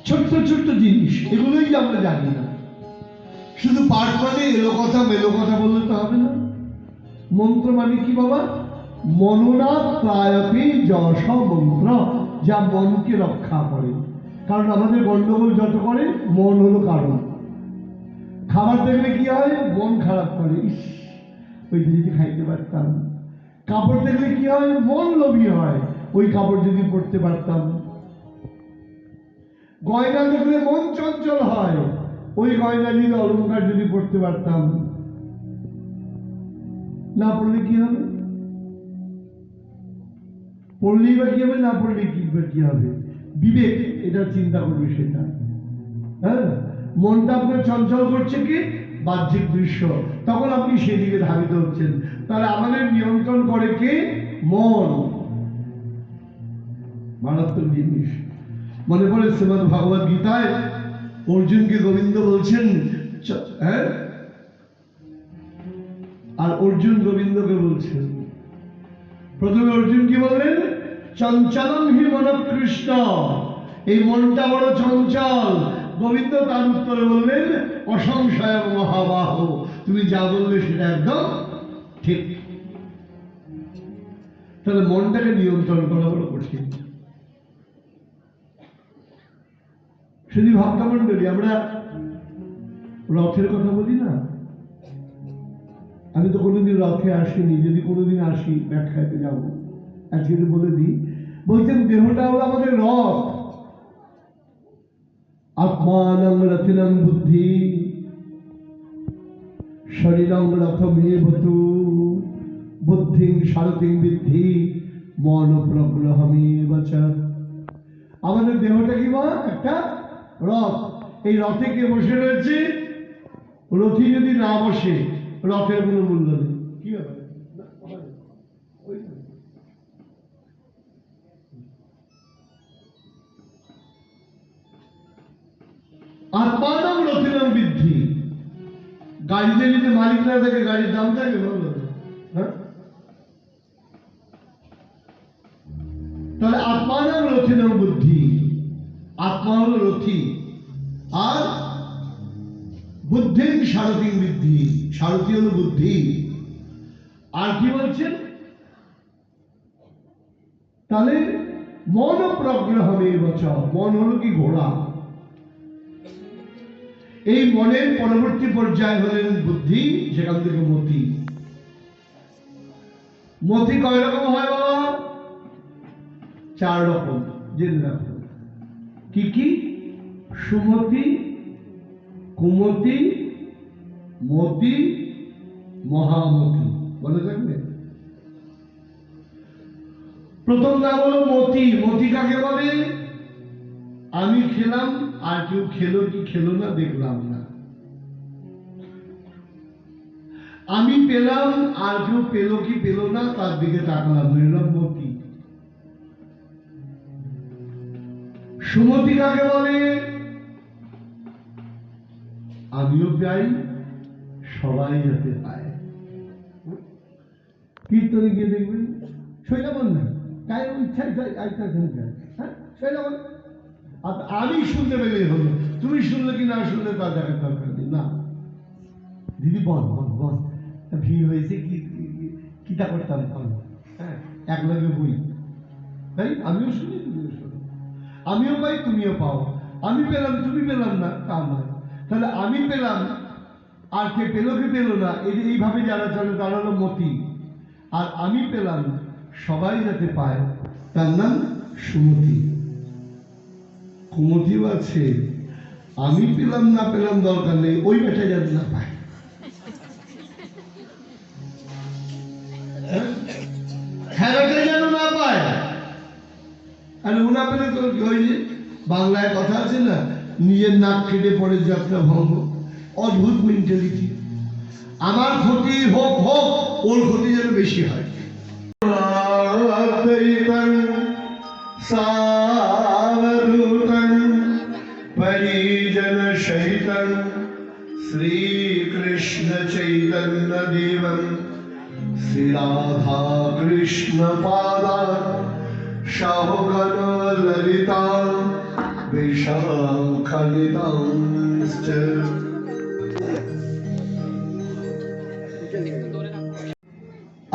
ছোট্ট ছোট্ট জিনিস, এগুলোই আমরা জানি না। শুধু পাঠ মানে এলো কথা মেলো কথা বললে তো হবে না। মন্ত্র মানে কি বাবা? মনোনাথ প্রায়পি যশ মন্ত্র, যা মনকে রক্ষা করে। কারণ আমাদের গন্ডগোল যত করে মন হলো কারণ। খাবার দেখলে কি হয়? মন খারাপ করে, ইস ওইটা যদি খাইতে পারতাম। কাপড় দেখলে কি হয়? মন লোভী হয়, ওই কাপড় যদি পরতে পারতাম। গয়না দেখলে মন চঞ্চল হয়, ওই গয়না যদি অলংকার যদি পড়তে পারতাম। না পড়লে কি হবে? পড়লেই বা কি হবে, না পড়লে কি হবে? বিবেক এটা চিন্তা করবে সেটা। হ্যাঁ, মনটা আপনার চঞ্চল করছে কি? বাহ্যিক দৃশ্য, তখন আপনি সেদিকে ধাবিত হচ্ছেন। তাহলে আমাদের নিয়ন্ত্রণ করে কে? মন। মারাত্মক জিনিস। মনে পড়ে শ্রীমদ ভগবত গীতায় অর্জুনকে গোবিন্দ বলছেন, হ্যাঁ, আর অর্জুন গোবিন্দকে বলছেন। প্রথমে অর্জুন কি বললেন? চঞ্চলম হি মন কৃষ্ণ, এই মনটা বড় চঞ্চল। গোবিন্দ তার উত্তরে বললেন, অসংশয় মহাবাহ, তুমি যা বললে সেটা একদম ঠিক। তাহলে মনটাকে নিয়ন্ত্রণ করা বড় কঠিন। শুধু ভক্তমন্ডলী, আমরা রথের কথা বলি না। আমি তো কোনোদিন রথে আসিনি, যদি কোনোদিন আসি ব্যাখ্যাতে যাবো। আজকে বলে দিই, বলছেন দেহটা হলো আমাদের রথ। আত্মানং রথিনং বুদ্ধি শরীরং রথমেবতু বুদ্ধিং সারথিং বিদ্ধি মন প্রগ্রহমেব চ। আমাদের দেহটা কি বা? একটা রথ। এই রথে কে বসে রয়েছে? রথী যদি না বসে, রথের কোনো মূল্য নেই। কি হবে? আত্মানং রথিনং বৃদ্ধি। গাড়িতে যদি মালিক না থাকে, গাড়ির দাম থাকে? হ্যাঁ, তাহলে আত্মানং রথিনং বুদ্ধি, আত্মা হলো রথী, আর বুদ্ধিং সারথিং বৃদ্ধি, সারথী হলো বুদ্ধি। আর কি বলছেন? তাহলে মন প্রগ্রহমেব চ, মন হলো কি? ঘোড়া। এই মনের পরবর্তী পর্যায় হলেন বুদ্ধি, সেখান থেকে মতি। মতি কয় রকম হয় বাবা? 4 রকম, জেনে রাখুন। কি কি? সুমতি, কুমতি, মতি, মহামতি। বলে থাকবে প্রথম নাম হলো মতি। মতি কাকে বলে? আমি খেলাম, আর কেউ খেলো কি খেলো না দেখলাম না। আমি পেলাম, আর কেউ পেলো কি পেলো না তার দিকে তাকালাম, এলাম মতি। সুমতি কাকে বলে? আমিও পাই, সবাই যাতে পায়। কীর্তনে গিয়ে দেখবেন শৈলাবন না গায়ে ইচ্ছাই হ্যাঁ শৈলাবন। আমি শুনতে পেলেই হলো, তুমি শুনলে কি না শুনলে তা দেখার দরকার নেই। না দিদি বল বল বল, ভিড় হয়েছে কি কিটা করতাম ফল, হ্যাঁ এক লগে বই, তাই আমিও শুনি তুমিও শোনো, আমিও পাই তুমিও পাও। আমি পেলাম তুমি পেলাম না তা নয়। তাহলে আমি পেলাম আর কে পেলো কি পেলো না, এইভাবে যারা চলে তারা হলো মতি। আর আমি পেলাম সবাই যাতে পায় তার নাম সুমতি। কুমতিও আছে, আমি পেলাম না পেলাম দরকার নেই, ওই বেটা যাতে না পায়। খেলাটা যেন না পায়। আর উনা পেলে তো কি হয়েছে, বাংলায় কথা আছে না, নিজের নাক কেটে পড়ে যাত্রা ভঙ্গ। অদ্ভুত মেন্টালিটি। আমার ক্ষতি হোক হোক, ওর ক্ষতি যেন বেশি হয়। परिजन सहितं श्री कृष्ण चैतन्य देवं श्री राधा कृष्ण पादा शाहगण ललिता विशाखलितांश्च।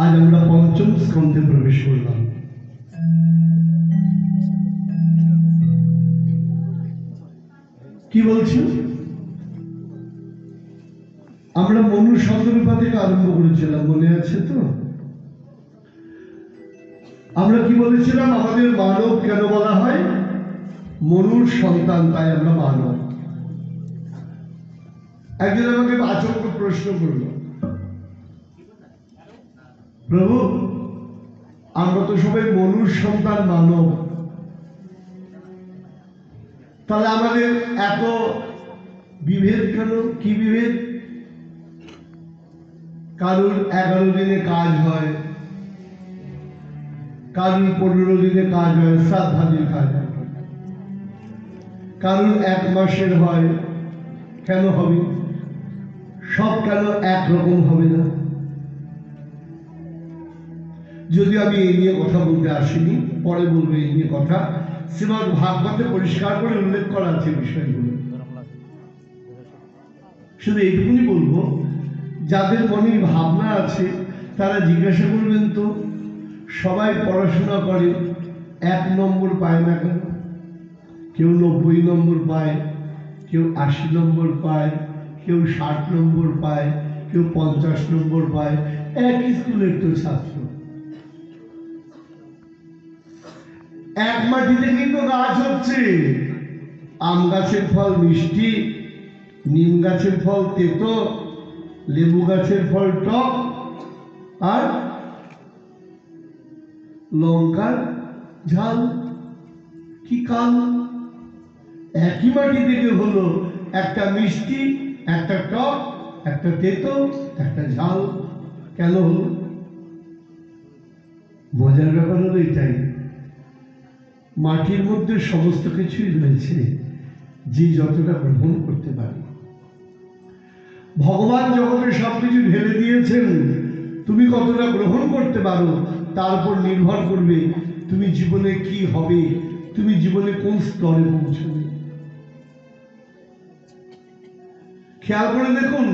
आज আমরা পঞ্চম স্কন্ধে প্রবেশ করলাম। কি বলছি? আমরা মনু শতরূপা থেকে আরম্ভ করেছিলাম, মনে আছে তো? আমরা কি বলেছিলাম? আমাদের মানব কেন বলা হয়? মনুর সন্তান, তাই আমরা মানব। একজন আমাকে আচমক প্রশ্ন করল, প্রভু আমরা তো সবাই মনুর সন্তান, মানব, তাহলে আমাদের এত বিভেদ কেন? কি বিভেদ? কারুর 11 দিনে কাজ হয়, কারুর 15 দিনে কাজ হয়, শ্রাদ্ধাদির কাজ হয়, কারুর 1 মাসের হয়। কেন হবে? সব কেন একরকম হবে না? যদি আমি এই নিয়ে কথা বলতে আসিনি, পরে বলবো এই নিয়ে কথা। শ্রীমদ্ ভাগবতে পরিষ্কার করে উল্লেখ করা আছে বিষয়গুলো। শুধু এইটুকুনি বলবো, যাদের মনে ভাবনা আছে তারা জিজ্ঞাসা করবেন তো, সবাই পড়াশোনা করে 1 নম্বর পায় না কেন? কেউ 90 নম্বর পায়, কেউ 80 নম্বর পায়, কেউ 60 নম্বর পায়, কেউ 50 নম্বর পায়। একই স্কুলের তো ছাত্র। এক মাটিতে কিন্তু গাছ হচ্ছে। আম গাছের ফল মিষ্টি, নিম গাছের ফল তেতো, লেবু গাছের ফল টক, আর লঙ্কার ঝাল। কি কাল? একই মাটি থেকে হলো একটা মিষ্টি, একটা টক, একটা তেতো, একটা ঝাল। কেন হলো? মজার ব্যাপার হলো এটাই, মাটির মধ্যে সমস্ত কিছুই রয়েছে, যে যতটা গ্রহণ করতে পারে। ভগবান জগতে সবকিছু ঢেলে দিয়েছেন, তুমি কতটা গ্রহণ করতে পারো তার উপর নির্ভর করবে তুমি জীবনে কি হবে, তুমি জীবনে কোন স্তরে পৌঁছবে। খেয়াল করে দেখুন,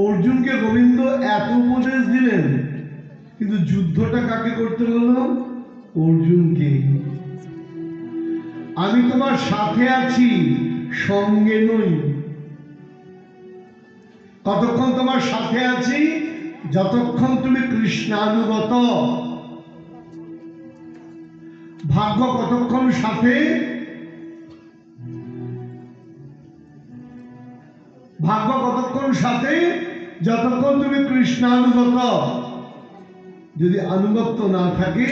অর্জুনকে গোবিন্দ এত উপদেশ দিলেন, কিন্তু যুদ্ধটা কাকে করতে বলল? অর্জুনকে। আমি তোমার সাথে আছি, সঙ্গে নই। কতক্ষণ তোমার সাথে আছি? যতক্ষণ তুমি কৃষ্ণানুগত। ভাগ্য কতক্ষণ সাথে? ভাগ্য কতক্ষণ সাথে? যতক্ষণ তুমি কৃষ্ণানুগত। যদি আনুগত্য না থাকে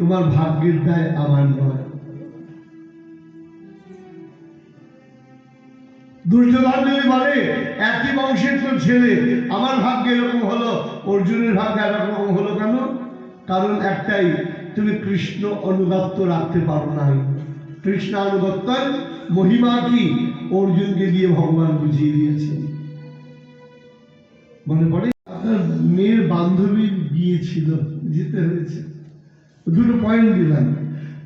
তোমার ভাগ্যের দায় আমার নয়। দুর্যোধন যদি বলে একই বংশের তো ছেলে, আমার ভাগ্য এরকম হলো, অর্জুনের ভাগ্য এরকম হলো কেন? কারণ একটাই, তুমি কৃষ্ণ অনুগত্য রাখতে পারো নাই। কৃষ্ণ অনুগত্যের মহিমা কি অর্জুনকে দিয়ে ভগবান বুঝিয়ে দিয়েছেন। মনে পড়ে আপনার মেয়ের বান্ধবীর বিয়ে ছিল, যেতে হয়েছে, দুটো পয়েন্ট দিলাম।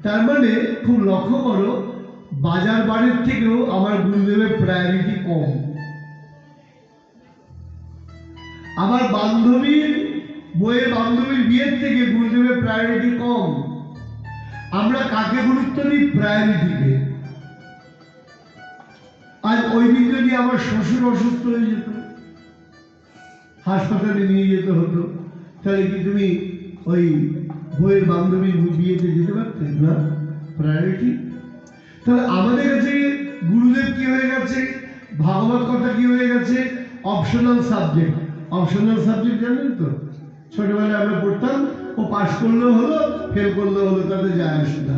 তার মানে খুব লক্ষ্য করো, বাজার বাড়ির থেকেও আমার গুরুদেবের প্রায়োরিটি কম। আমার বান্ধবীর বইয়ের বান্ধবীর বিয়ের থেকে গুরুদেবের প্রায়োরিটি কম। আমরা কাকে গুরুত্ব দিই? প্রায়োরিটিকে। আজ ওই দিন যদি আমার শ্বশুর অসুস্থ হয়ে যেত, হাসপাতালে নিয়ে যেতে হতো, তাহলে কি তুমি ওই বইয়ের বান্ধবীর বিয়েতে যেতে পারতে না? প্রায়োরিটি। তাহলে আমাদের কাছে গুরুদেব কি হয়ে গেছে, ভাগবত কথা কি হয়ে গেছে? Optional subject. অপশনাল সাবজেক্ট জানেন তো, ছোটবেলায় আমরা পড়তাম, ও পাস করলেও হলো, ফেল করলেও হলো, তাতে যায় আসে না।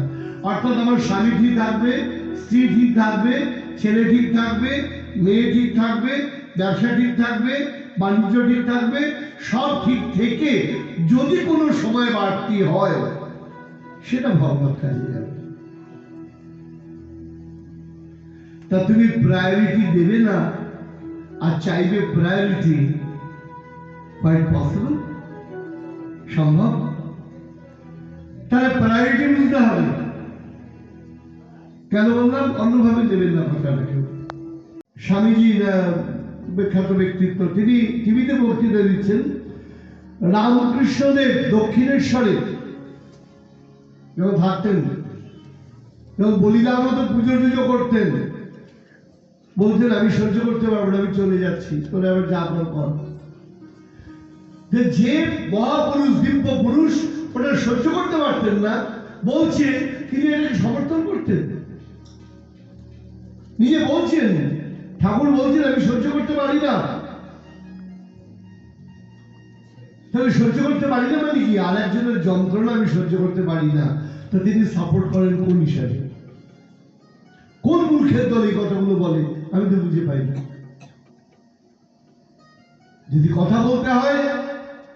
অর্থাৎ আমার স্বামী ঠিক থাকবে, স্ত্রী ঠিক থাকবে, ছেলে ঠিক থাকবে, মেয়ে ঠিক থাকবে, ব্যবসা ঠিক থাকবে, বাণিজ্য ঠিক থাকবে, সব ঠিক থেকে যদি কোনো সময় বাড়তি হয়, সেটা ভগবত কাজে যাবে। তা তুমি প্রায়োরিটি দেবে না আর চাইবে প্রায়োরিটি, কোয়াইট পসিবল? সম্ভব? তাহলে প্রায়োরিটি বুঝতে হবে। কেন বললাম? অন্যভাবে দেবেন না কথাটা কেউ। স্বামীজি বিখ্যাত ব্যক্তিত্ব, তিনি টিভিতে বক্তৃতা দিচ্ছেন। রামকৃষ্ণদেব দক্ষিণেশ্বরে যখন থাকতেন, যখন বলিদার মতো পুজো টুজো করতেন, বলতেন আমি সহ্য করতে পারবো না, আমি চলে যাচ্ছি, তোরা আবার যা কর। যে মহাপুরুষ, দিব্য পুরুষ, ওটা সহ্য করতে পারতেন না, বলছে তিনি এটাকে সমর্থন করতেন। নিজে বলছেন, ঠাকুর বলছেন আমি সহ্য করতে পারি না। তাহলে সহ্য করতে পারি না মানে কি? আর একজনের যন্ত্রণা আমি সহ্য করতে পারি না। তো তিনি সাপোর্ট করেন কোন হিসাবে? কোন মূর্খের দল এই কথাগুলো বলে? আমি তো বুঝে পাই না। যদি কথা বলতে হয়,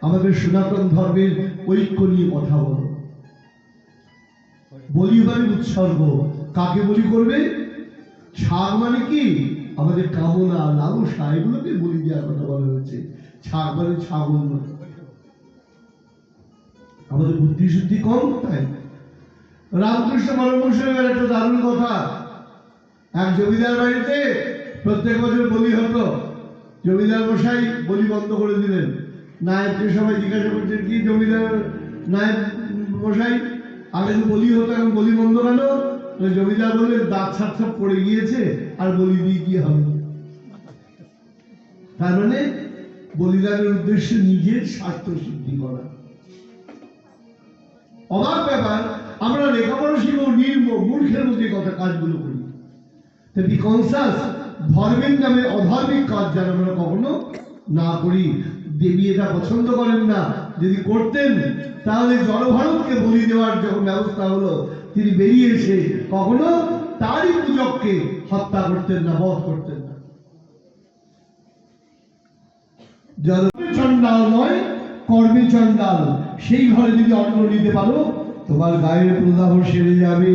আমাদের সনাতন ধর্মের ঐক্য নিয়ে কথা বলো। বলি মানে উৎসর্গ। কাকে বলি করবে? ছাগ মানে কি? আমাদের কামনা, লালসা, এগুলোকে বলি দেওয়ার কথা বলা হয়েছে। ছাগ মানে ছাগল নয়। আমাদের বুদ্ধি শুদ্ধি কম, তাই। রামকৃষ্ণ পরমহংসের একটা দারুণ কথা। এক জমিদার বাড়িতে প্রত্যেক বছর বলি হতো। জমিদার মশাই বলি বন্ধ করে দিলেন। নায়েবকে সবাই জিজ্ঞাসা করছেন, কি জমিদার নায়েব মশাই, আগে তো বলি হতো, এখন বলি বন্ধ কেন? জমিদার বললেন, দাঁত ছাপ ছাপ পড়ে গিয়েছে, আর বলি দিয়ে কি হবে? তার মানে বলিদানের উদ্দেশ্য নিজের স্বার্থ সিদ্ধি করা। অবাক ব্যাপার, আমরা লেখাপড়া শিখেও মূর্খের মধ্যে কথা কাজগুলো করি। বি কনসাস, ধর্মের নামে অধার্মিক কাজ যেন আমরা কখনো না করি। দেবী এটা পছন্দ করেন না। যদি করতেন তাহলে জনভারতকে বলি দেওয়ার যখন ব্যবস্থা হলো, তিনি বেরিয়ে এসে কখনো তারই পূজককে হত্যা করতেন না, বধ করতেন না। চন্ডাল নয়, কর্মে চন্ডাল। সেই ঘরে যদি অন্ন নিতে পারো, তোমার গায়ের প্রদাহ সেরে যাবে।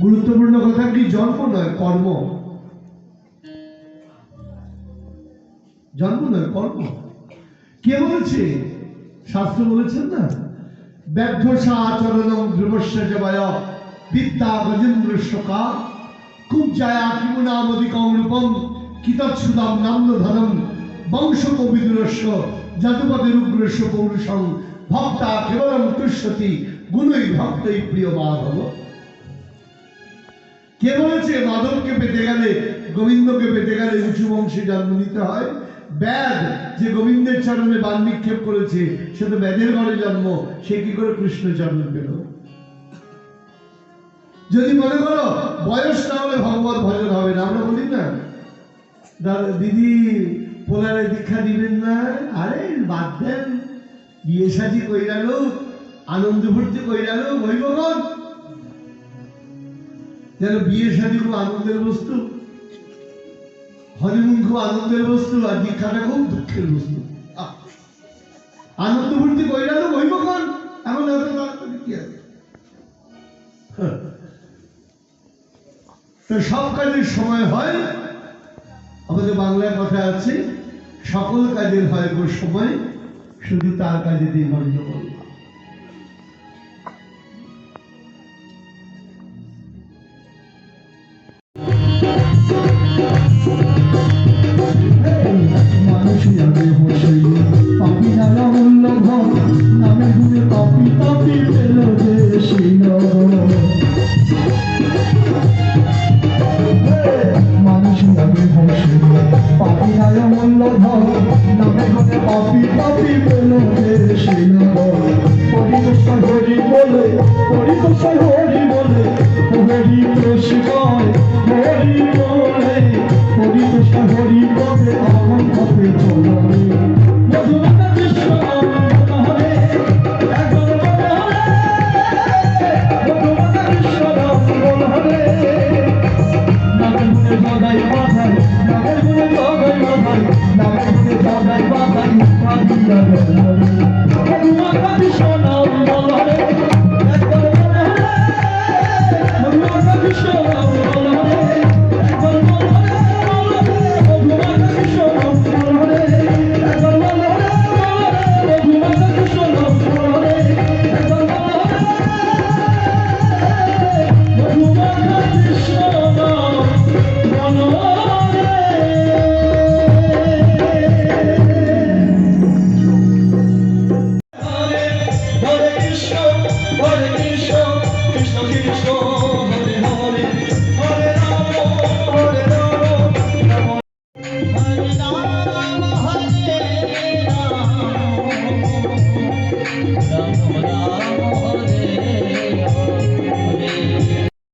গুরুত্বপূর্ণ কথা কি? জন্ম নয়, কর্ম। জন্ম নয়, কর্ম। কে বলেছে? শাস্ত্র বলেছেন না, ব্যর্থসা আচরণম ধ্রুবস্য জবায় বিদ্যা গজেন্দ্র শোকা কুব্জায়া কিমুনামধিকং রূপম কিতৎসুদাম নাম্ন ধনম বংশ কবিদুরস্য যদুপদের উগ্রস্য পৌরুষং ভক্তা কেবলম তুষ্যতি গুণই ভক্তই প্রিয় মাধব। কে বলেছে মাধবকে পেতে গেলে, গোবিন্দকে পেতে গেলে উঁচু বংশে জন্ম নিতে হয়? ব্যাদ যে গোবিন্দের চরণে বাণ নিক্ষেপ করেছে, সে তো ব্যাধের ঘরে জন্ম, সে কি করে কৃষ্ণ চরণ পেল? যদি মনে করো বয়স না হলে ভগবত ভজন হবে না, আমরা বলি না দিদি পোলারে দীক্ষা দিবেন না, আরে বাদ দেন, বিয়ে সাজি কইরা লোক আনন্দ ভর্তি কইরালো বৈভগণ যেন বিয়ে শাদী খুব আনন্দের বস্তু, হনিমুন খুব আনন্দের বস্তু, আর দীক্ষাটা খুব দুঃখের বস্তু। আনন্দ ভর্তি কইরালো বৈভগণ এমন হয়তো তার কি আছে। তো সব কাজের সময় হয়, আমাদের বাংলায় কথা আছে সকল কাজের হয় গো সময়, শুধু তার কাজে দিয়ে গণ্ডগোল। মানুষ যাবে বসে পাপি নানা মূল্য ঘর নামে ঘুরে পাপি পাপি পেল দেশি মানুষ যাবে বসে পাপি নানা মূল্য ঘর নামে ঘুরে পাপি পাপি পেল দেশি পরিতোষা হরি বলে পরিতোষা হরি বলে হরি প্রশ্রয় হরি বলে পরিতোষা হরি বলে আমার পথে চলে মধুমাতা কৃষ্ণ হরে একবার বলে হরে মধুমাতা কৃষ্ণ হরে নামের গুণে জগাই বাধাই নামের গুণে জগাই বাধাই নামের গুণে জগাই বাধাই ভাবিয়া গেল মধুমাতা কৃষ্ণ হরে একবার বলে হরে মধুমাতা কৃষ্ণ হরে একবার বলে Ram Ram